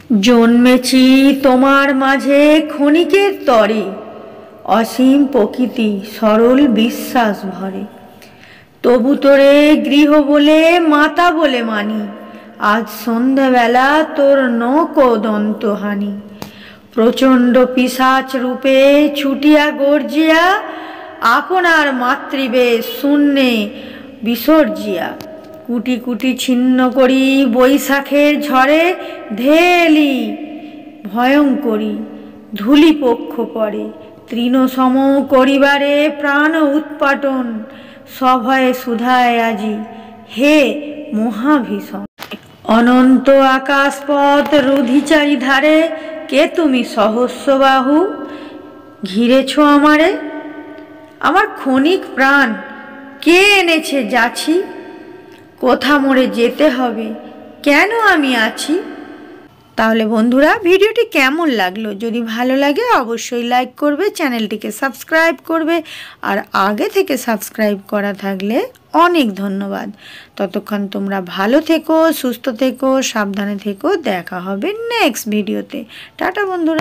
জন্মেছি তোমার মাঝে ক্ষণিকের তরে, অসীম প্রকৃতি সরল বিশ্বাস ভরে। তবু তোরে গৃহ বলে মাতা বলে মানি, আজ সন্ধ্যাবেলা তোর নকদন্তহানি। প্রচণ্ড পিশাচ রূপে ছুটিয়া গর্জিয়া, আপনার মাতৃবেশ শূন্যে বিসর্জিয়া। কুটি কুটি ছিন্ন করি বৈশাখের ঝড়ে, ধেলি ভয়ঙ্করী ধূলি পক্ষ পড়ে। তৃণসম করিবারে প্রাণ উৎপাটন, সভয়ে সুধায় আজি হে মহাভীষণ। অনন্ত আকাশপথ রুধিচারি ধারে, কে তুমি সহস্রবাহু ঘিরেছ আমারে। আমার ক্ষণিক প্রাণ কে এনেছে যাছি, কোথা মোরে যেতে হবে, কেন আমি আছি। তাহলে বন্ধুরা, ভিডিওটি কেমন লাগলো? যদি ভালো লাগে অবশ্যই লাইক করবে, চ্যানেলটিকে সাবস্ক্রাইব করবে, আর আগে থেকে সাবস্ক্রাইব করা থাকলে অনেক ধন্যবাদ। ততক্ষণ তোমরা ভালো থেকো, সুস্থ থেকো, সাবধানে থেকো। দেখা হবে নেক্সট ভিডিওতে। টাটা বন্ধুরা।